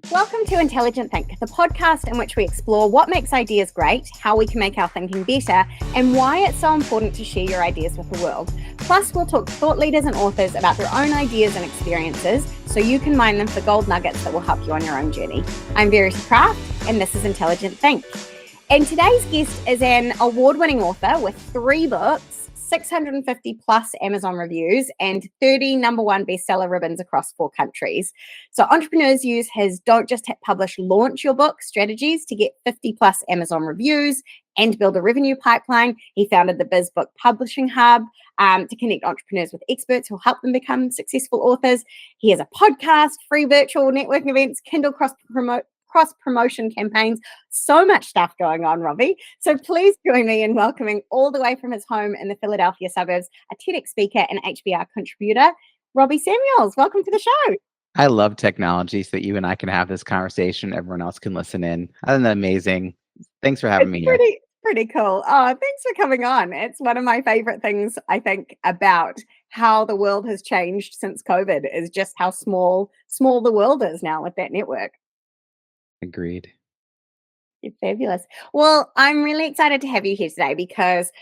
Welcome to Intelligent Think, the podcast in which we explore what makes ideas great, how we can make our thinking better, and why it's so important to share your ideas with the world. Plus, we'll talk to thought leaders and authors about their own ideas and experiences so you can mine them for gold nuggets that will help you on your own journey. I'm Verity, and this is Intelligent Think. And today's guest is an award-winning author with 3 books, 650 plus Amazon reviews, and 30 number one bestseller ribbons across 4 countries. So entrepreneurs use his Don't Just Hit Publish, Launch Your Book strategies to get 50 plus Amazon reviews and build a revenue pipeline. He founded the Biz Book Publishing Hub to connect entrepreneurs with experts who'll help them become successful authors. He has a podcast, free virtual networking events, Kindle cross-promotion campaigns, so much stuff going on, Robbie. So please join me in welcoming all the way from his home in the Philadelphia suburbs, a TEDx speaker and HBR contributor, Robbie Samuels. Welcome to the show. I love technology so that you and I can have this conversation. Everyone else can listen in. Isn't that amazing? Thanks for having me here. Pretty cool. Oh, thanks for coming on. It's one of my favorite things, I think, about how the world has changed since COVID is just how small the world is now with that network. Agreed. You're fabulous. Well, I'm really excited to have you here today because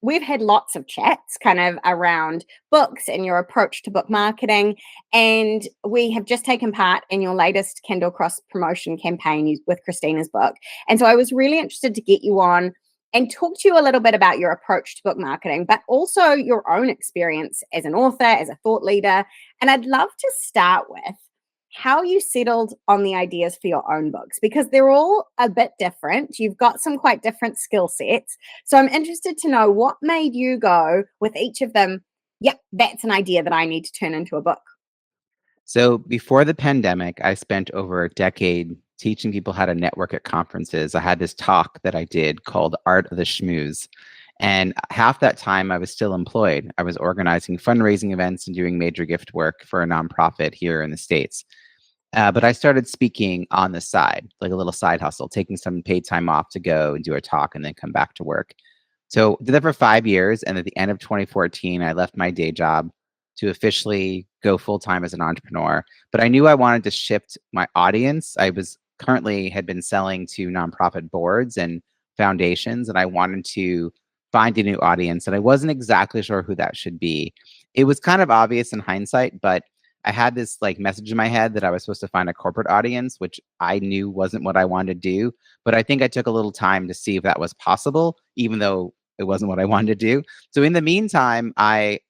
we've had lots of chats kind of around books and your approach to book marketing. And we have just taken part in your latest Kindle cross promotion campaign with Christina's book. And so I was really interested to get you on and talk to you a little bit about your approach to book marketing, but also your own experience as an author, as a thought leader. And I'd love to start with how you settled on the ideas for your own books, because they're all a bit different. You've got some quite different skill sets. So I'm interested to know what made you go with each of them, yep, that's an idea that I need to turn into a book. So before the pandemic, I spent over a decade teaching people how to network at conferences. I had this talk that I did called Art of the Schmooze. And half that time I was still employed. I was organizing fundraising events and doing major gift work for a nonprofit here in the States. But I started speaking on the side, like a little side hustle, taking some paid time off to go and do a talk and then come back to work. So did that for 5 years. And at the end of 2014, I left my day job to officially go full-time as an entrepreneur. But I knew I wanted to shift my audience. I had been selling to nonprofit boards and foundations, and I wanted to find a new audience. And I wasn't exactly sure who that should be. It was kind of obvious in hindsight, but I had this message in my head that I was supposed to find a corporate audience, which I knew wasn't what I wanted to do. But I think I took a little time to see if that was possible, even though it wasn't what I wanted to do. So in the meantime, I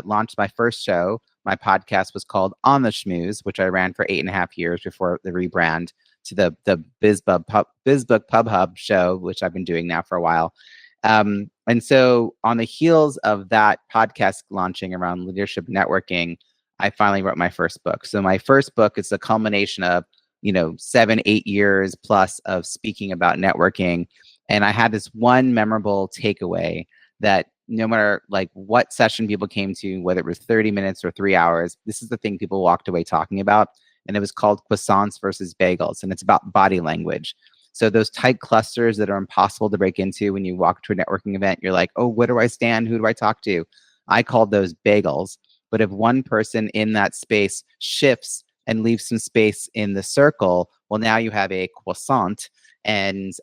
launched my first show. My podcast was called On the Schmooze, which I ran for 8.5 years before the rebrand to the BizBook Pub Hub show, which I've been doing now for a while. And so on the heels of that podcast launching around leadership networking, I finally wrote my first book. So my first book is a culmination of, 7-8 years plus of speaking about networking. And I had this one memorable takeaway that no matter what session people came to, whether it was 30 minutes or 3 hours, this is the thing people walked away talking about. And it was called croissants versus bagels. And it's about body language. So those tight clusters that are impossible to break into when you walk to a networking event, you're like, oh, where do I stand? Who do I talk to? I called those bagels. But if one person in that space shifts and leaves some space in the circle, well, now you have a croissant, and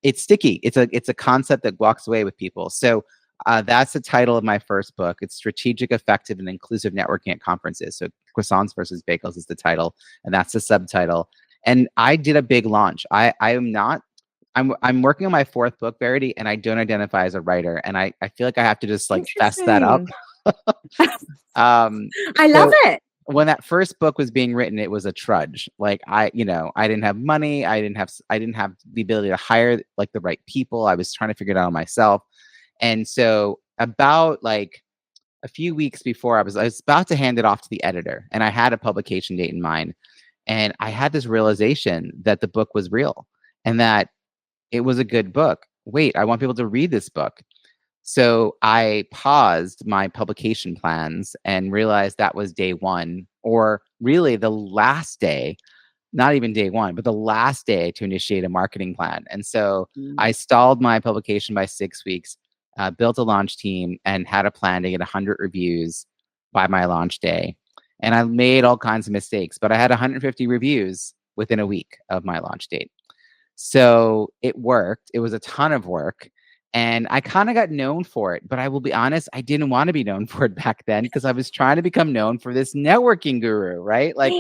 it's sticky. It's a concept that walks away with people. So that's the title of my first book. It's Strategic, Effective, and Inclusive Networking at Conferences. So Croissants versus Bagels is the title, and that's the subtitle. And I did a big launch. I'm working on my 4th book, Verity, and I don't identify as a writer. And I feel like I have to just fess that up. I love it. When that first book was being written, it was a trudge. I didn't have money. I didn't have the ability to hire the right people. I was trying to figure it out on myself. And so about a few weeks before I was about to hand it off to the editor, and I had a publication date in mind. And I had this realization that the book was real and that it was a good book. Wait, I want people to read this book. So I paused my publication plans and realized that was day one, or really the last day, not even day one, but the last day to initiate a marketing plan. And so I stalled my publication by 6 weeks, built a launch team, and had a plan to get 100 reviews by my launch day. and I made all kinds of mistakes, but I had 150 reviews within a week of my launch date. So it worked. It was a ton of work. And I kind of got known for it, but I will be honest, I didn't want to be known for it back then because I was trying to become known for this networking guru, right? Like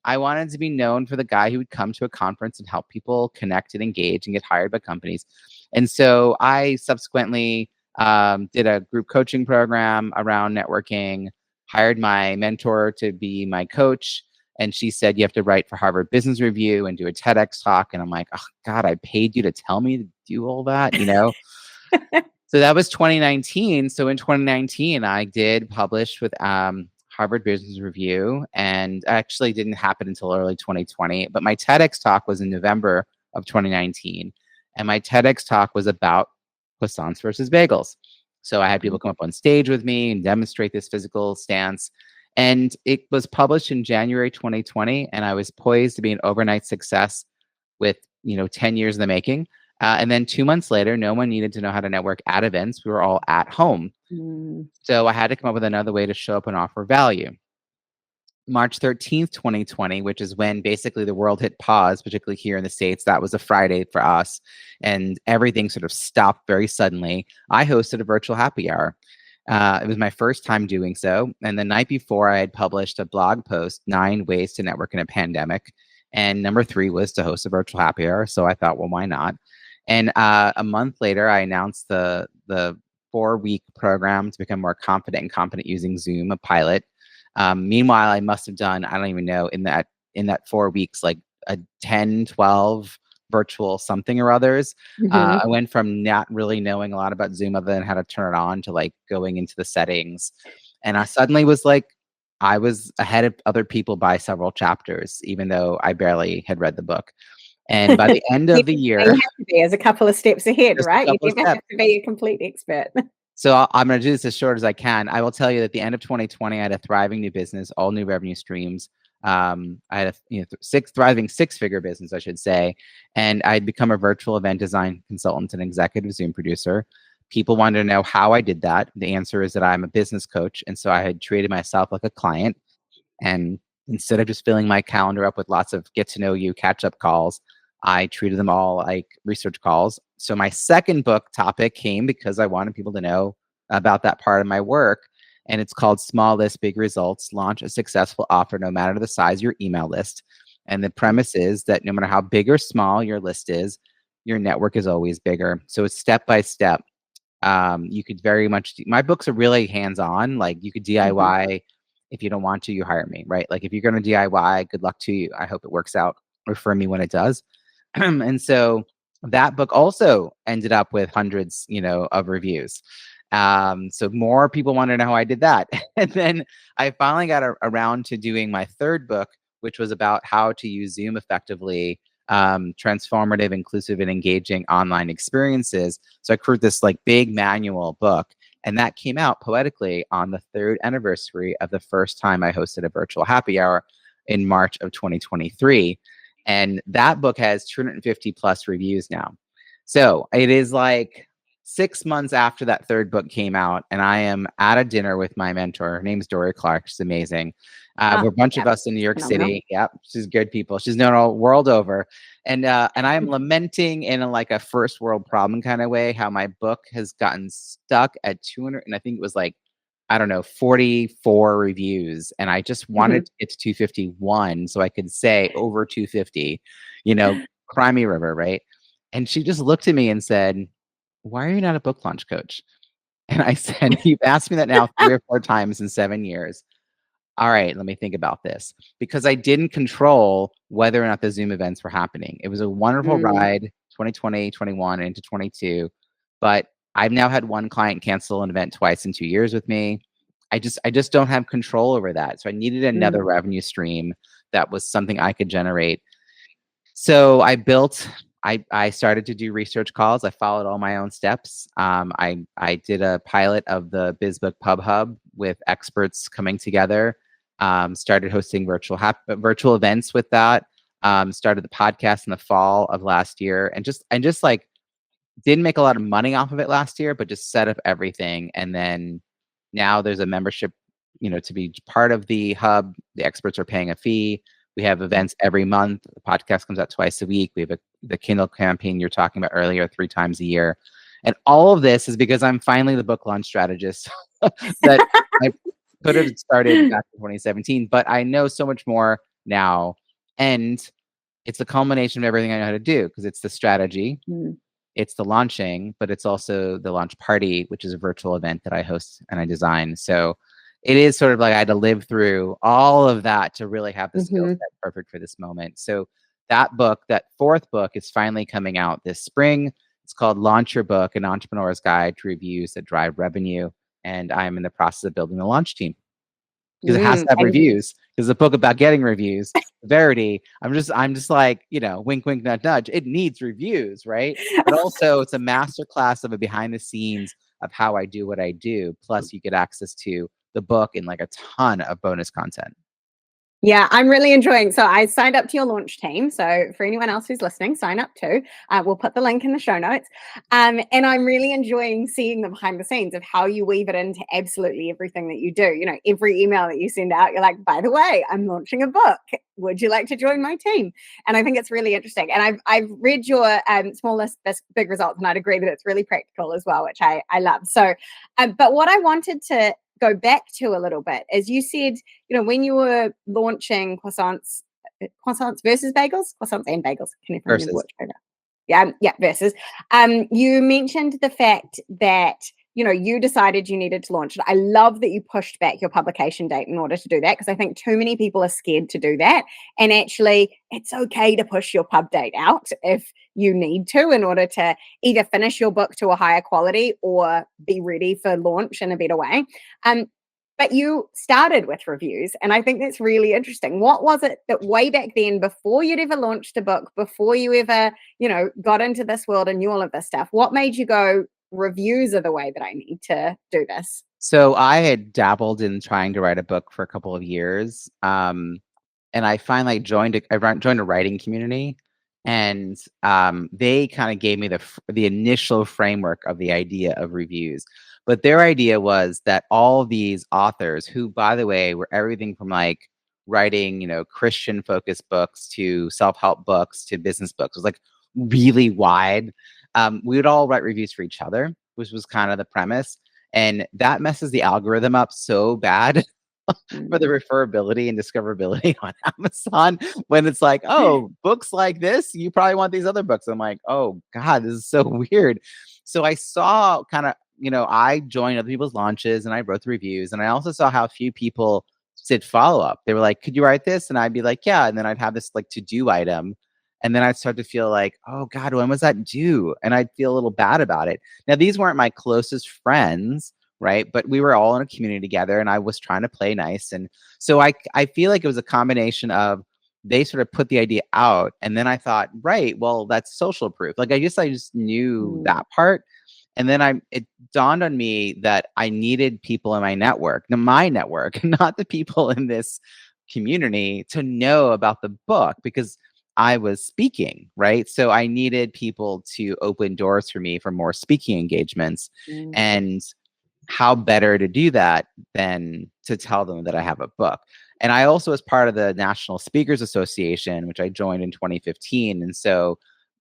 I wanted to be known for the guy who would come to a conference and help people connect and engage and get hired by companies. And so I subsequently did a group coaching program around networking, hired my mentor to be my coach. And she said, you have to write for Harvard Business Review and do a TEDx talk. And I'm like, oh, God, I paid you to tell me to do all that, you know? So that was 2019. So in 2019, I did publish with Harvard Business Review, and actually didn't happen until early 2020. But my TEDx talk was in November of 2019. And my TEDx talk was about croissants versus bagels. So I had people come up on stage with me and demonstrate this physical stance. And it was published in January 2020, and I was poised to be an overnight success with 10 years in the making. And then 2 months later, no one needed to know how to network at events. We were all at home. So I had to come up with another way to show up and offer value. March 13th, 2020, which is when basically the world hit pause, particularly here in the States. That was a Friday for us, and everything sort of stopped very suddenly. I hosted a virtual happy hour. It was my first time doing so. And the night before, I had published a blog post, 9 ways to network in a pandemic. And number 3 was to host a virtual happy hour. So I thought, well, why not? And a month later, I announced the 4-week program to become more confident and competent using Zoom, a pilot. Meanwhile, I must have done, I don't even know, in that 4 weeks, like a 10, 12 virtual something or others. I went from not really knowing a lot about Zoom other than how to turn it on to like going into the settings. And I suddenly was like, I was ahead of other people by several chapters, even though I barely had read the book. And by the end of the year, you have to be as a couple of steps ahead, right? You never have to be a complete expert. So I'm going to do this as short as I can. I will tell you that at the end of 2020, I had a thriving new business, all new revenue streams. I had a thriving 6-figure business, I should say, and I'd become a virtual event design consultant and executive Zoom producer. People wanted to know how I did that. The answer is that I'm a business coach, and so I had treated myself like a client. And instead of just filling my calendar up with lots of get to know you, catch up calls, I treated them all like research calls. So my second book topic came because I wanted people to know about that part of my work. And it's called Small List, Big Results, Launch a Successful Offer No Matter the Size of Your Email List. And the premise is that no matter how big or small your list is, your network is always bigger. So it's step by step. You could very much, my books are really hands-on. Like you could DIY. If you don't want to, you hire me, right? Like if you're going to DIY, good luck to you. I hope it works out. Refer me when it does. And so that book also ended up with hundreds, of reviews. So more people want to know how I did that. And then I finally got around to doing my third book, which was about how to use Zoom effectively, transformative, inclusive, and engaging online experiences. So I created this like big manual book. And that came out poetically on the 3rd anniversary of the first time I hosted a virtual happy hour in March of 2023. And that book has 250 plus reviews now. So it is like 6 months after that third book came out, and I am at a dinner with my mentor. Her name's Dory Clark. She's amazing. We're a bunch of us in New York City. Yep, she's good people. She's known all world over. And I am lamenting in a first world problem kind of way how my book has gotten stuck at 200, and I think it was like, I don't know, 44 reviews. And I just wanted to get to 251 so I could say over 250, cry me river, right? And she just looked at me and said, why are you not a book launch coach? And I said, you've asked me that now 3 or 4 times in 7 years. All right, let me think about this. Because I didn't control whether or not the Zoom events were happening. It was a wonderful ride, 2020, 21, into 22. But I've now had one client cancel an event twice in 2 years with me. I just don't have control over that. So I needed another revenue stream that was something I could generate. So I started to do research calls. I followed all my own steps. I did a pilot of the BizBook Pub Hub with experts coming together. Started hosting virtual events with that. Started the podcast in the fall of last year, and just like didn't make a lot of money off of it last year, but just set up everything. And then now there's a membership to be part of the hub. The experts are paying a fee. We have events every month. The podcast comes out twice a week. We have the Kindle campaign you're talking about earlier, 3 times a year. And all of this is because I'm finally the book launch strategist that I could have started back in 2017, but I know so much more now. And it's the culmination of everything I know how to do, because it's the strategy, it's the launching, but it's also the launch party, which is a virtual event that I host and I design. So it is sort of like I had to live through all of that to really have the skill set perfect for this moment. So that book, that 4th book, is finally coming out this spring. It's called Launch Your Book, An Entrepreneur's Guide to Reviews That Drive Revenue. And I'm in the process of building the launch team, because it has to have reviews, because the book about getting reviews, Verity, I'm just like, wink, wink, nudge, nudge. It needs reviews, right? But also it's a masterclass of a behind the scenes of how I do what I do. Plus you get access to the book and like a ton of bonus content. Yeah, I'm really enjoying. So I signed up to your launch team. So for anyone else who's listening, sign up too. We'll put the link in the show notes. And I'm really enjoying seeing the behind the scenes of how you weave it into absolutely everything that you do. Every email that you send out, you're like, by the way, I'm launching a book. Would you like to join my team? And I think it's really interesting. And I've read your small list, big results, and I'd agree that it's really practical as well, which I love. So, but what I wanted to go back to a little bit, as you said, when you were launching croissants versus bagels, croissants and bagels, can you remember which flavor? Yeah, versus. You mentioned the fact that you decided you needed to launch it. I love that you pushed back your publication date in order to do that, because I think too many people are scared to do that. And actually, it's okay to push your pub date out if you need to, in order to either finish your book to a higher quality or be ready for launch in a better way. But you started with reviews, and I think that's really interesting. What was it that way back then, before you'd ever launched a book, before you ever, got into this world and knew all of this stuff, what made you go, reviews are the way that I need to do this? So I had dabbled in trying to write a book for a couple of years. And I finally joined a writing community, and they kind of gave me the initial framework of the idea of reviews. But their idea was that all of these authors, who, by the way, were everything from like writing, Christian focused books to self-help books to business books, it was like really wide. We would all write reviews for each other, which was kind of the premise. And that messes the algorithm up so bad for the referability and discoverability on Amazon, when it's like, oh, books like this, you probably want these other books. I'm like, oh God, this is so weird. So I saw kind of, I joined other people's launches and I wrote the reviews, and I also saw how few people did follow up. They were like, could you write this? And I'd be like, yeah. And then I'd have this like to-do item. And then I'd start to feel like, oh God, when was that due? And I'd feel a little bad about it. Now, these weren't my closest friends, right? But we were all in a community together, and I was trying to play nice. And so I feel like it was a combination of, they sort of put the idea out, and then I thought, right, well, that's social proof. Like I just knew that part. And then it dawned on me that I needed people in my network, not the people in this community, to know about the book, because I was speaking, right? So I needed people to open doors for me for more speaking engagements. And how better to do that than to tell them that I have a book? And I also was part of the National Speakers Association, which I joined in 2015. And so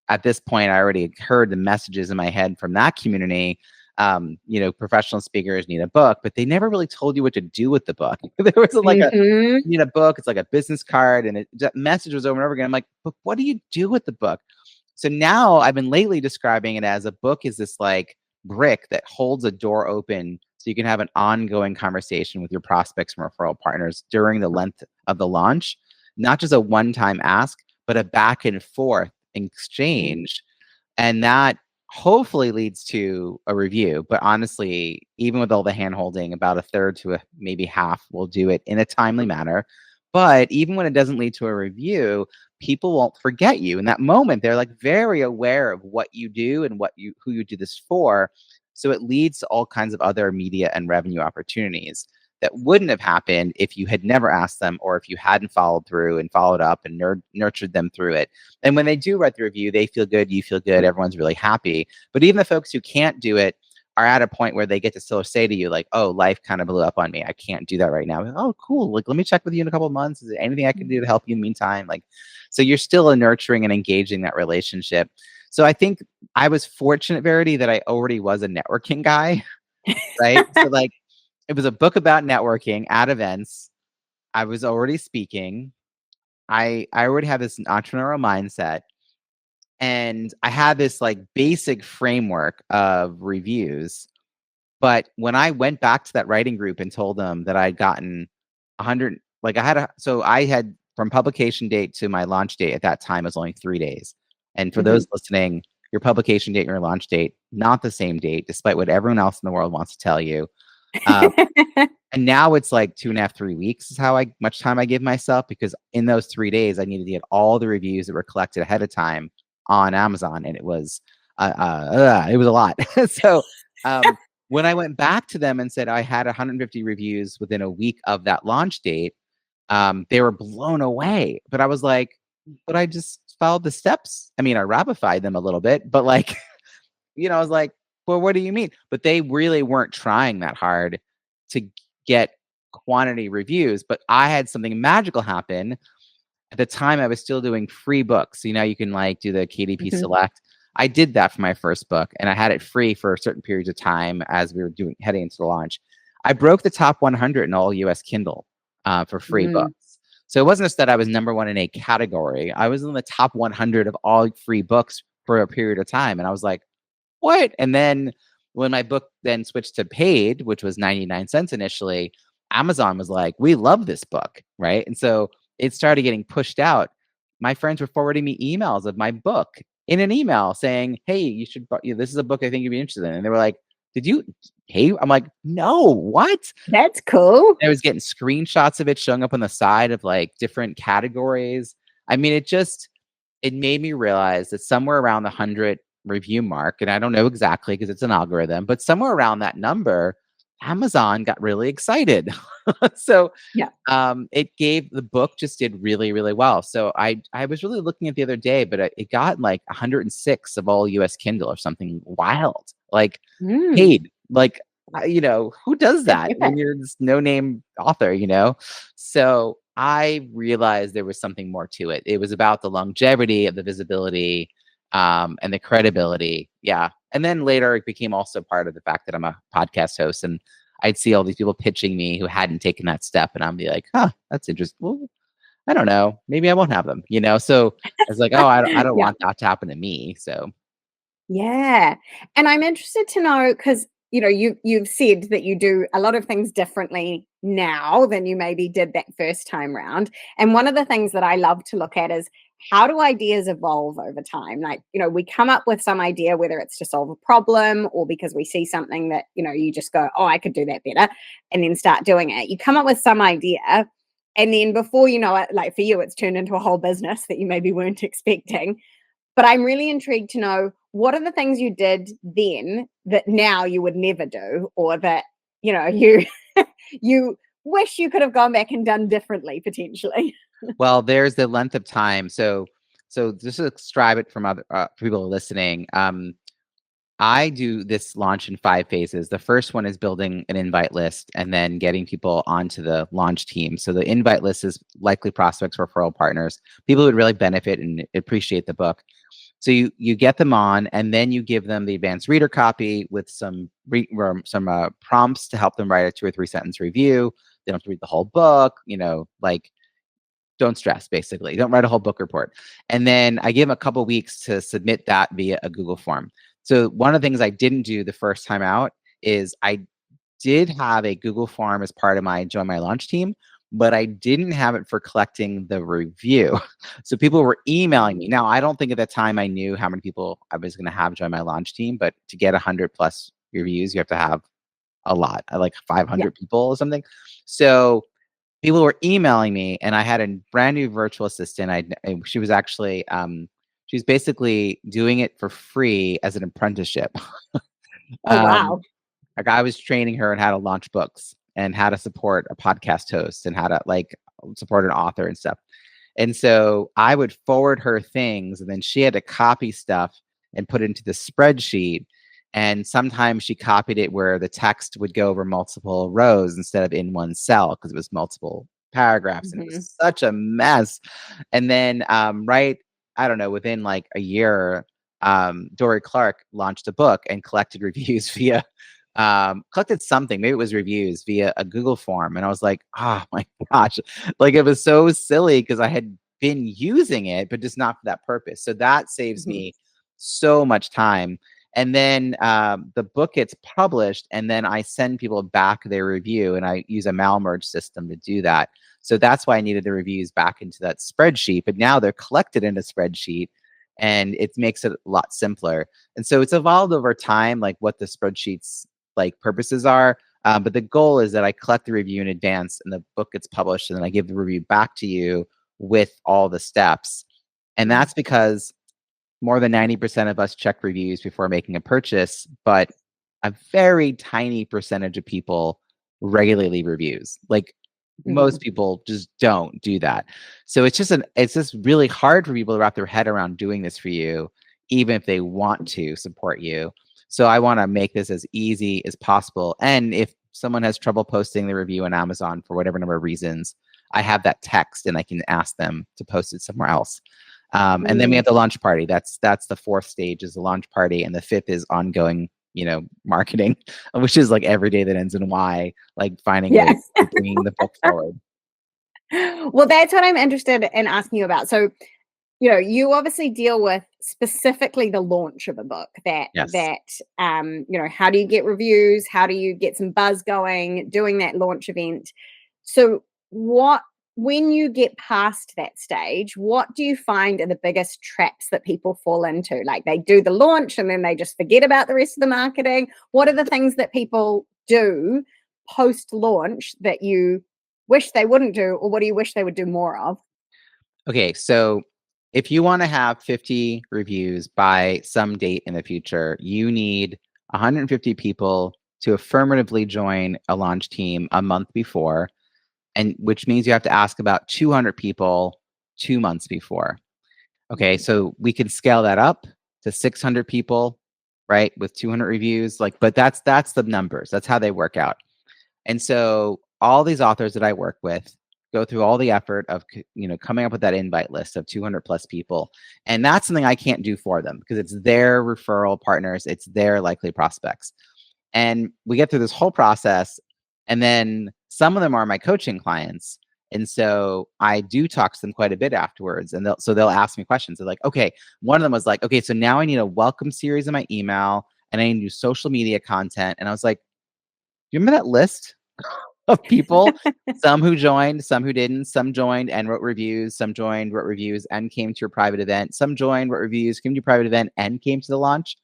at this point, I already heard the messages in my head from that community. Professional speakers need a book, but they never really told you what to do with the book. There was like you need a book. It's like a business card, and that message was over and over again. I'm like, but what do you do with the book? So now I've been lately describing it as, a book is this like brick that holds a door open, so you can have an ongoing conversation with your prospects and referral partners during the length of the launch. Not just a one-time ask, but a back and forth exchange. And that hopefully leads to a review. But honestly, even with all the hand-holding, about a third to maybe half will do it in a timely manner. But even when it doesn't lead to a review, people won't forget you. In that moment, they're like very aware of what you do and who you do this for. So it leads to all kinds of other media and revenue opportunities that wouldn't have happened if you had never asked them, or if you hadn't followed through and followed up and nurtured them through it. And when they do write the review, they feel good, you feel good, everyone's really happy. But even the folks who can't do it are at a point where they get to still say to you like, oh, life kind of blew up on me. I can't do that right now. Oh, cool. Like, let me check with you in a couple of months. Is there anything I can do to help you in the meantime? Like, so you're still nurturing and engaging that relationship. So I think I was fortunate, Verity, that I already was a networking guy, right? So like, it was a book about networking at events. I was already speaking. I already had this entrepreneurial mindset. And I had this like basic framework of reviews. But when I went back to that writing group and told them that I'd gotten 100, like I had from publication date to my launch date at that time was only 3 days. And for those listening, your publication date and your launch date, not the same date, despite what everyone else in the world wants to tell you. And now it's like 2.5, 3 weeks is how much time I give myself, because in those 3 days, I needed to get all the reviews that were collected ahead of time on Amazon. And it was a lot. So when I went back to them and said I had 150 reviews within a week of that launch date, they were blown away. But I was like, but I just followed the steps. I mean, I rapified them a little bit, but like, I was like, well, what do you mean? But they really weren't trying that hard to get quantity reviews. But I had something magical happen. At the time, I was still doing free books. So, you can like do the KDP Select. I did that for my first book, and I had it free for certain periods of time as we were heading into the launch. I broke the top 100 in all US Kindle for free books. So it wasn't just that I was number one in a category. I was in the top 100 of all free books for a period of time. And I was like, what? And then when my book then switched to paid, which was 99 cents initially, Amazon was like, we love this book, right? And so it started getting pushed out. My friends were forwarding me emails of my book in an email saying, hey, you should, this is a book I think you'd be interested in. And they were like, did you pay? I'm like, no, what? That's cool. I was getting screenshots of it showing up on the side of like different categories. I mean, it made me realize that somewhere around the 100 review mark, and I don't know exactly because it's an algorithm, but somewhere around that number, Amazon got really excited. So it gave, the book just did really, really well. So I was really looking at the other day, but it got like 106 of all US Kindle or something wild, like paid, like, who does that when you're this no-name author, So I realized there was something more to it. It was about the longevity of the visibility and the credibility. Yeah. And then later it became also part of the fact that I'm a podcast host, and I'd see all these people pitching me who hadn't taken that step, and I'd be like, huh, that's interesting. Well, I don't know. Maybe I won't have them, So I was like, oh, I don't want that to happen to me. So. Yeah. And I'm interested to know, because you've said that you do a lot of things differently now than you maybe did that first time round. And one of the things that I love to look at is, how do ideas evolve over time? Like, we come up with some idea, whether it's to solve a problem or because we see something that, you just go, oh, I could do that better, and then start doing it. You come up with some idea, and then before you know it, like for you, it's turned into a whole business that you maybe weren't expecting. But I'm really intrigued to know, what are the things you did then that now you would never do, or that, you you wish you could have gone back and done differently potentially? Well, there's the length of time. So just to describe it from other people listening, I do this launch in 5 phases. The first one is building an invite list and then getting people onto the launch team. So the invite list is likely prospects, referral partners, people who would really benefit and appreciate the book. So you get them on, and then you give them the advanced reader copy with some prompts to help them write a 2 or 3 sentence review. They don't have to read the whole book, like, don't stress, basically. Don't write a whole book report. And then I give them a couple weeks to submit that via a Google form. So one of the things I didn't do the first time out is I did have a Google form as part of my Join My Launch team, but I didn't have it for collecting the review. So people were emailing me. Now, I don't think at the time I knew how many people I was going to have join my launch team, but to get 100 plus reviews, you have to have a lot, like 500 people or something. So people were emailing me, and I had a brand new virtual assistant. She was actually, she's basically doing it for free as an apprenticeship. Oh, wow. Like, I was training her on how to launch books and how to support a podcast host and how to support an author and stuff. And so I would forward her things, and then she had to copy stuff and put it into the spreadsheet. And sometimes she copied it where the text would go over multiple rows instead of in one cell because it was multiple paragraphs and it was such a mess. And then, right, I don't know, within like a year, Dory Clark launched a book and collected reviews via collected something, maybe it was reviews via a Google form. And I was like, oh my gosh, like it was so silly because I had been using it, but just not for that purpose. So that saves me so much time. And then the book gets published, and then I send people back their review, and I use a malmerge system to do that. So that's why I needed the reviews back into that spreadsheet. But now they're collected in a spreadsheet, and it makes it a lot simpler. And so it's evolved over time, like what the spreadsheets like purposes are. But the goal is that I collect the review in advance, and the book gets published, and then I give the review back to you with all the steps. And that's because more than 90% of us check reviews before making a purchase, but a very tiny percentage of people regularly leave reviews. Like most people just don't do that. So it's just really hard for people to wrap their head around doing this for you, even if they want to support you. So I want to make this as easy as possible. And if someone has trouble posting the review on Amazon for whatever number of reasons, I have that text and I can ask them to post it somewhere else. And then we have the launch party. That's the fourth stage is the launch party, and the fifth is ongoing, marketing, which is like every day that ends in Y, like finding ways to bringing the book forward. Well, that's what I'm interested in asking you about. So, you obviously deal with specifically the launch of a book. Yes. How do you get reviews? How do you get some buzz going? Doing that launch event. So, when you get past that stage, what do you find are the biggest traps that people fall into? Like they do the launch and then they just forget about the rest of the marketing. What are the things that people do post-launch that you wish they wouldn't do, or what do you wish they would do more of? Okay, so if you want to have 50 reviews by some date in the future, you need 150 people to affirmatively join a launch team a month before, and which means you have to ask about 200 people 2 months before. Okay, so we can scale that up to 600 people, right, with 200 reviews. But that's the numbers. That's how they work out. And so all these authors that I work with go through all the effort of coming up with that invite list of 200 plus people, and that's something I can't do for them because it's their referral partners, it's their likely prospects. And we get through this whole process, and then some of them are my coaching clients. And so I do talk to them quite a bit afterwards. And they'll ask me questions. They're like, okay, one of them was like, okay, so now I need a welcome series in my email and I need to do social media content. And I was like, you remember that list of people? Some who joined, some who didn't, some joined and wrote reviews, some joined, wrote reviews and came to your private event. Some joined, wrote reviews, came to your private event and came to the launch.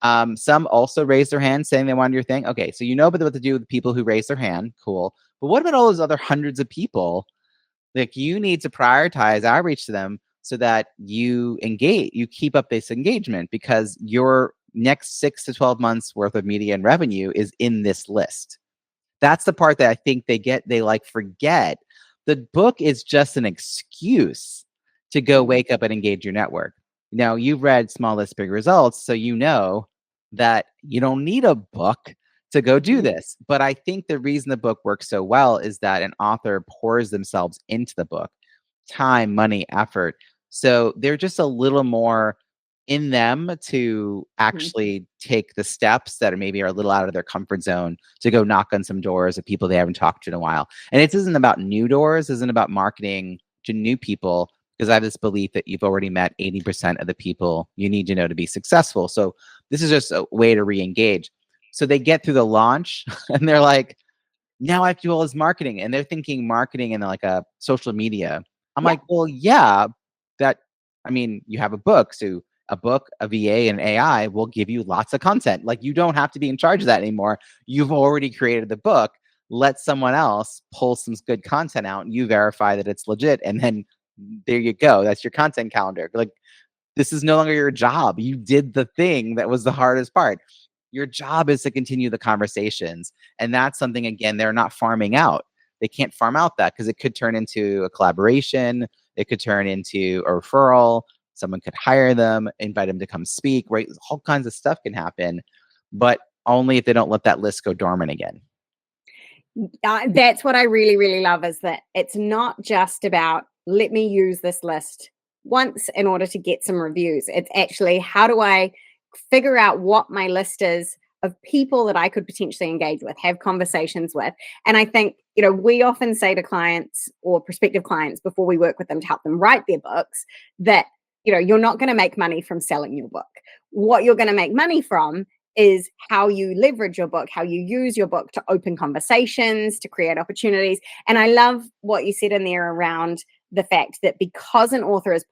Some also raised their hand saying they wanted your thing. Okay, so you know what to do with the people who raised their hand. Cool. But what about all those other hundreds of people? Like you need to prioritize outreach to them so that you keep up this engagement because your next 6 to 12 months worth of media and revenue is in this list. That's the part that I think they forget. The book is just an excuse to go wake up and engage your network. Now, you've read Small List, Big Results, so you know that you don't need a book to go do this. But I think the reason the book works so well is that an author pours themselves into the book, time, money, effort. So they're just a little more in them to actually take the steps that maybe are a little out of their comfort zone to go knock on some doors of people they haven't talked to in a while. And it isn't about new doors, isn't about marketing to new people, because I have this belief that you've already met 80% of the people you need to know to be successful. So this is just a way to re-engage. So they get through the launch and they're like, now I have to do all this marketing. And they're thinking marketing in like a social media. I'm like, well, yeah, you have a book. So a book, a VA, and AI will give you lots of content. Like you don't have to be in charge of that anymore. You've already created the book. Let someone else pull some good content out and you verify that it's legit. And then there you go. That's your content calendar. Like this is no longer your job. You did the thing that was the hardest part. Your job is to continue the conversations. And that's something, again, they're not farming out. They can't farm out that because it could turn into a collaboration. It could turn into a referral. Someone could hire them, invite them to come speak, right? All kinds of stuff can happen. but only if they don't let that list go dormant again. That's what I really, really love, is that it's not just about, let me use this list once in order to get some reviews. It's actually, how do I figure out what my list is of people that I could potentially engage with, have conversations with. And I think, we often say to clients or prospective clients before we work with them to help them write their books that, you're not going to make money from selling your book. What you're going to make money from is how you leverage your book, how you use your book to open conversations, to create opportunities. And I love what you said in there around the fact that because an author has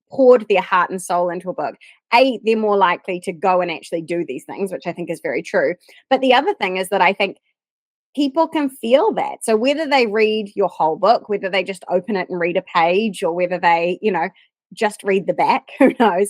poured their heart and soul into a book, they're more likely to go and actually do these things, which I think is very true. But the other thing is that I think people can feel that. So whether they read your whole book, whether they just open it and read a page, or whether they, just read the back, who knows,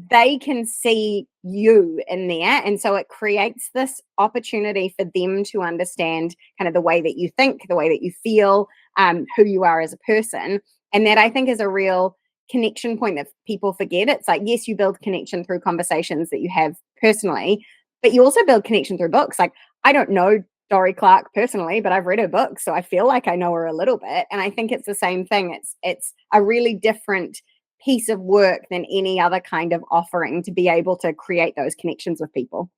they can see you in there. And so it creates this opportunity for them to understand kind of the way that you think, the way that you feel, who you are as a person. And that, I think, is a real connection point that people forget. It's like, yes, you build connection through conversations that you have personally, but you also build connection through books. Like, I don't know Dory Clark personally, but I've read her book, so I feel like I know her a little bit. And I think it's the same thing. It's a really different piece of work than any other kind of offering to be able to create those connections with people.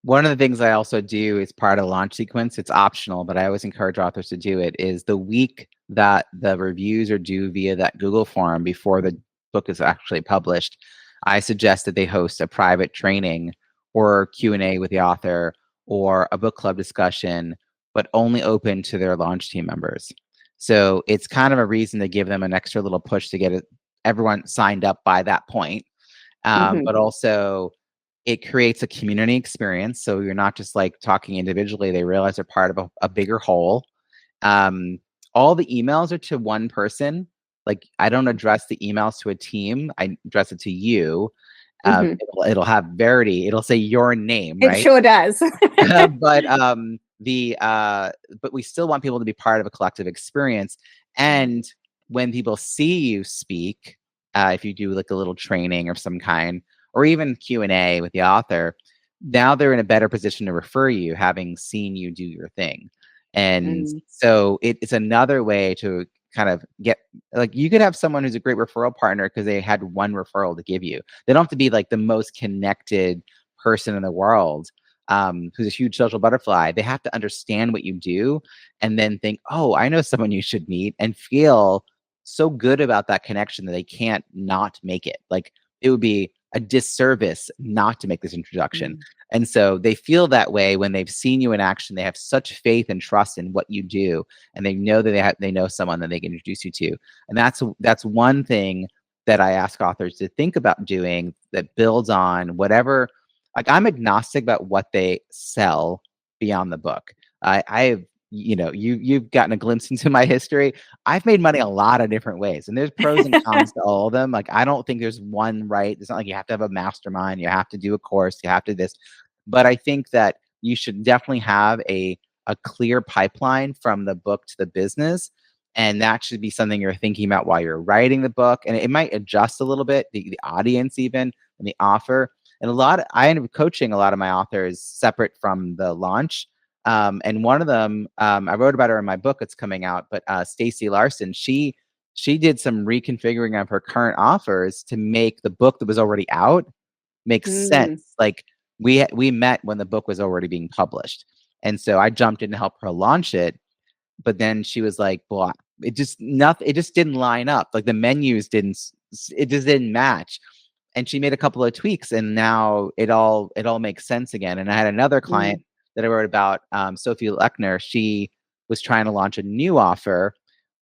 One of the things I also do is part of the launch sequence. It's optional, but I always encourage authors to do it, is the week that the reviews are due via that Google form before the book is actually published, I suggest that they host a private training or Q&A with the author or a book club discussion, but only open to their launch team members. So it's kind of a reason to give them an extra little push to get everyone signed up by that point. But also it creates a community experience. So you're not just like talking individually. They realize they're part of a bigger whole. All the emails are to one person. Like, I don't address the emails to a team. I address it to you. It'll have Verity. It'll say your name, It right? sure does. But we still want people to be part of a collective experience. And when people see you speak, if you do like a little training of some kind, or even Q&A with the author, now they're in a better position to refer you, having seen you do your thing. And so it's another way to kind of get, like, you could have someone who's a great referral partner because they had one referral to give you. They don't have to be like the most connected person in the world, who's a huge social butterfly. They have to understand what you do and then think, oh, I know someone you should meet, and feel so good about that connection that they can't not make it. Like, it would be a disservice not to make this introduction. And so they feel that way when they've seen you in action. They have such faith and trust in what you do, and they know that they know someone that they can introduce you to. And that's one thing that I ask authors to think about doing, that builds on whatever. Like, I'm agnostic about what they sell beyond the book. I've you've gotten a glimpse into my history. I've made money a lot of different ways, and there's pros and cons to all of them. Like, I don't think there's one right. It's not like you have to have a mastermind, you have to do a course, you have to this. But I think that you should definitely have a clear pipeline from the book to the business. And that should be something you're thinking about while you're writing the book. And it might adjust a little bit, the audience even, and the offer. And I end up coaching a lot of my authors separate from the launch. And one of them, I wrote about her in my book that's coming out, but Stacey Larson, she did some reconfiguring of her current offers to make the book that was already out make sense. Like, we met when the book was already being published. And so I jumped in to help her launch it. But then she was like, well, it just didn't line up. Like, the menus it just didn't match. And she made a couple of tweaks, and now it all makes sense again. And I had another client that I wrote about, Sophie Lechner. She was trying to launch a new offer,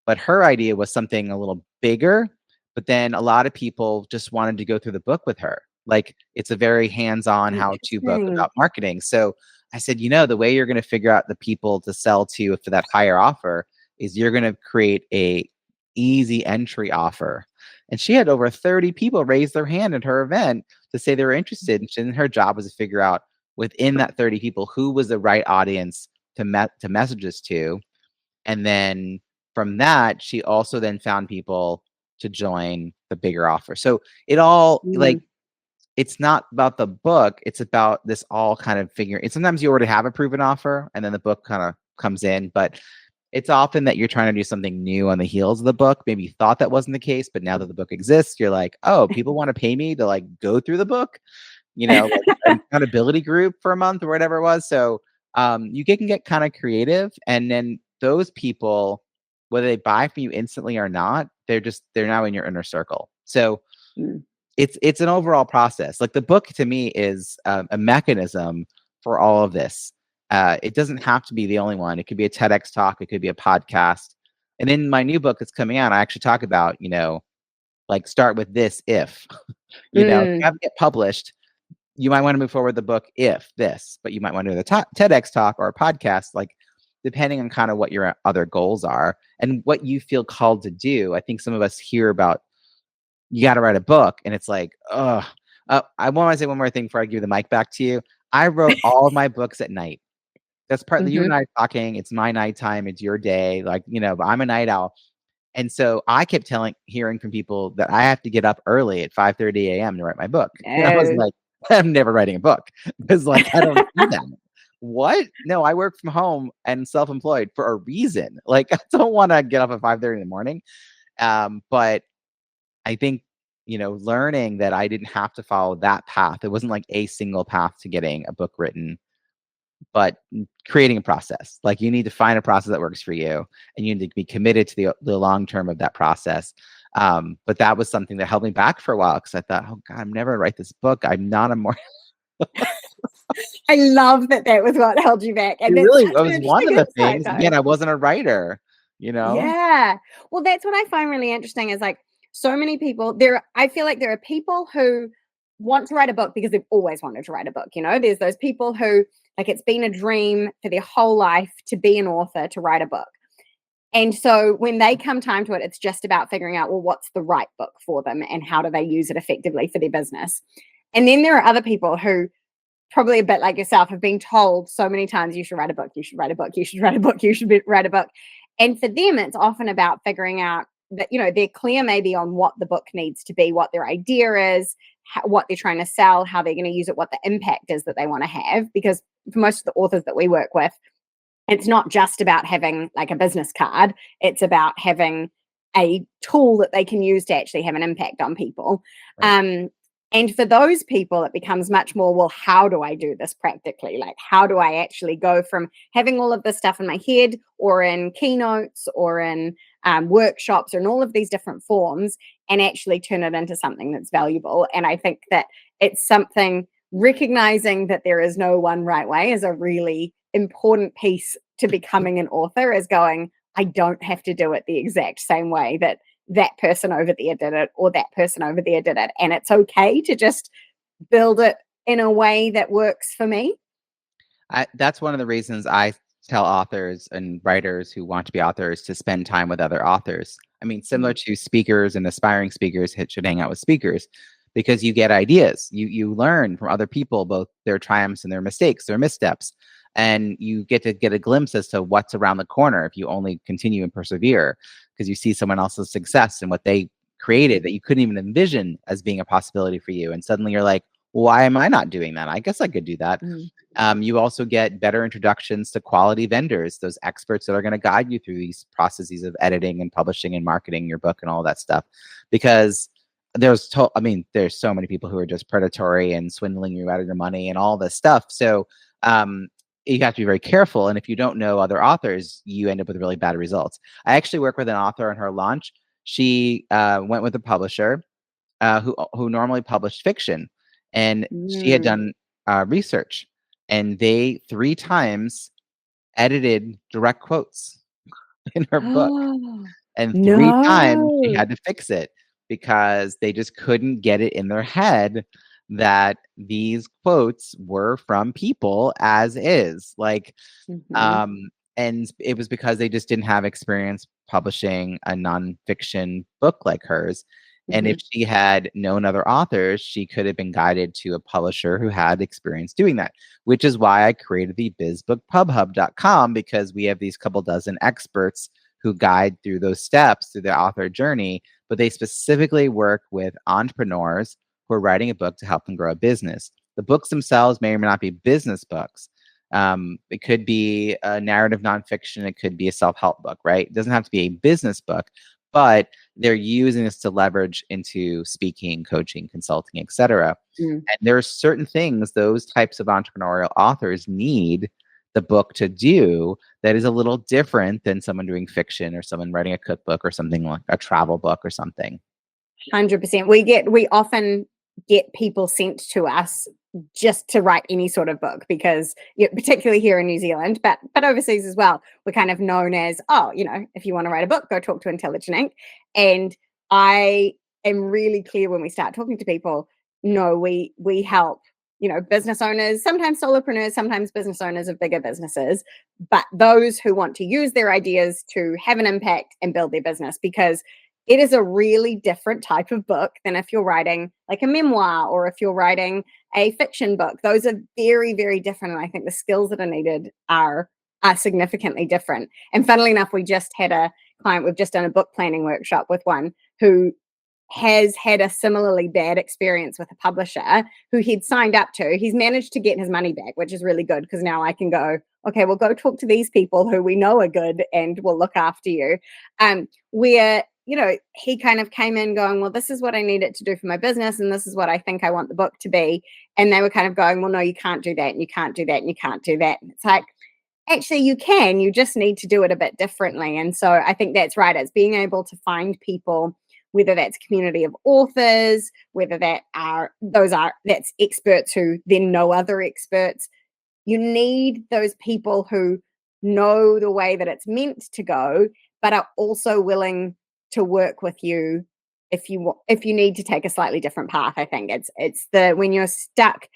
but her idea was something a little bigger. But then a lot of people just wanted to go through the book with her. Like, it's a very hands-on how-to book about marketing. So I said, the way you're going to figure out the people to sell to for that higher offer is you're going to create a easy entry offer. And she had over 30 people raise their hand at her event to say they were interested. And her job was to figure out within that 30 people who was the right audience to message this to. And then from that, she also then found people to join the bigger offer. So it all like it's not about the book. It's about this all kind of figuring. And sometimes you already have a proven offer and then the book kind of comes in, but it's often that you're trying to do something new on the heels of the book. Maybe you thought that wasn't the case, but now that the book exists, you're like, oh, people want to pay me to like go through the book, like an accountability group for a month or whatever it was. So you can get kind of creative, and then those people, whether they buy from you instantly or not, they're now in your inner circle. So it's an overall process. Like the book to me is a mechanism for all of this. It doesn't have to be the only one. It could be a TEDx talk. It could be a podcast. And in my new book that's coming out, I actually talk about, like start with this if, if you have to get published, you might want to move forward with the book if this, but you might want to do the TEDx talk or a podcast, like depending on kind of what your other goals are and what you feel called to do. I think some of us hear about, you got to write a book, and it's like, I want to say one more thing before I give the mic back to you. I wrote all of my books at night. That's partly you and I talking. It's my nighttime. It's your day. Like, but I'm a night owl. And so I kept hearing from people that I have to get up early at 5:30 a.m. to write my book. No. And I was like, I'm never writing a book because like, I don't do that. What? No, I work from home and self-employed for a reason. Like, I don't want to get up at 5:30 in the morning. But I think, learning that I didn't have to follow that path. It wasn't like a single path to getting a book written, but creating a process. Like you need to find a process that works for you, and you need to be committed to the long term of that process. But that was something that held me back for a while because I thought, oh God, I'm never gonna write this book. I'm not a more. I love that was what held you back. And it was one of the things. Again, I wasn't a writer, Yeah. Well, that's what I find really interesting is like so many people I feel like there are people who want to write a book because they've always wanted to write a book. There's those people who like it's been a dream for their whole life to be an author, to write a book. And so when they come time to it, it's just about figuring out, well, what's the right book for them and how do they use it effectively for their business? And then there are other people who probably a bit like yourself have been told so many times, you should write a book, you should write a book, you should write a book, you should write a book. And for them, it's often about figuring out that, they're clear maybe on what the book needs to be, what their idea is, what they're trying to sell, how they're going to use it, what the impact is that they want to have. Because for most of the authors that we work with, it's not just about having like a business card. It's about having a tool that they can use to actually have an impact on people. Right. And for those people, it becomes much more, well, how do I do this practically? Like, how do I actually go from having all of this stuff in my head or in keynotes or in workshops or in all of these different forms and actually turn it into something that's valuable? And I think that it's something, recognizing that there is no one right way is a really important piece to becoming an author, is going, I don't have to do it the exact same way that person over there did it or that person over there did it. And it's okay to just build it in a way that works for me. That's one of the reasons I tell authors and writers who want to be authors to spend time with other authors. I mean, similar to speakers and aspiring speakers should hang out with speakers, because you get ideas. You learn from other people, both their triumphs and their mistakes, their missteps. And you get a glimpse as to what's around the corner if you only continue and persevere, because you see someone else's success and what they created that you couldn't even envision as being a possibility for you. And suddenly you're like, why am I not doing that? I guess I could do that. You also get better introductions to quality vendors, those experts that are going to guide you through these processes of editing and publishing and marketing your book and all that stuff. Because there's so many people who are just predatory and swindling you out of your money and all this stuff. So you have to be very careful. And if you don't know other authors, you end up with really bad results. I actually work with an author on her launch. She went with a publisher who normally published fiction. And she had done research. And they 3 times edited direct quotes in her book. And 3 times she had to fix it because they just couldn't get it in their head that these quotes were from people as is. Like, and it was because they just didn't have experience publishing a nonfiction book like hers. And if she had known other authors, she could have been guided to a publisher who had experience doing that, which is why I created the bizbookpubhub.com, because we have these couple dozen experts who guide through those steps through the author journey, but they specifically work with entrepreneurs who are writing a book to help them grow a business. The books themselves may or may not be business books. It could be a narrative nonfiction. It could be a self-help book, right? It doesn't have to be a business book, but they're using this to leverage into speaking, coaching, consulting, etc. And there are certain things those types of entrepreneurial authors need the book to do that is a little different than someone doing fiction or someone writing a cookbook or something like a travel book or something. 100%. We often get people sent to us just to write any sort of book because, particularly here in New Zealand, but overseas as well, we're kind of known as, if you want to write a book, go talk to Intelligent Ink. And I am really clear when we start talking to people, no, we help, business owners, sometimes solopreneurs, sometimes business owners of bigger businesses, but those who want to use their ideas to have an impact and build their business, because it is a really different type of book than if you're writing like a memoir or if you're writing a fiction book. Those are very, very different. And I think the skills that are needed are significantly different. And funnily enough, we just had a client, we've just done a book planning workshop with one who has had a similarly bad experience with a publisher who he'd signed up to. He's managed to get his money back, which is really good because now I can go, okay, we'll go talk to these people who we know are good and will look after you. Where he kind of came in going, well, this is what I need it to do for my business. And this is what I think I want the book to be. And they were kind of going, well, no, you can't do that. And you can't do that. And you can't do that. And it's like, actually, you can. You just need to do it a bit differently. And so I think that's right. It's being able to find people, whether that's a community of authors, whether that's experts who then know other experts. You need those people who know the way that it's meant to go, but are also willing to work with you if you need to take a slightly different path. I think it's when you're stuck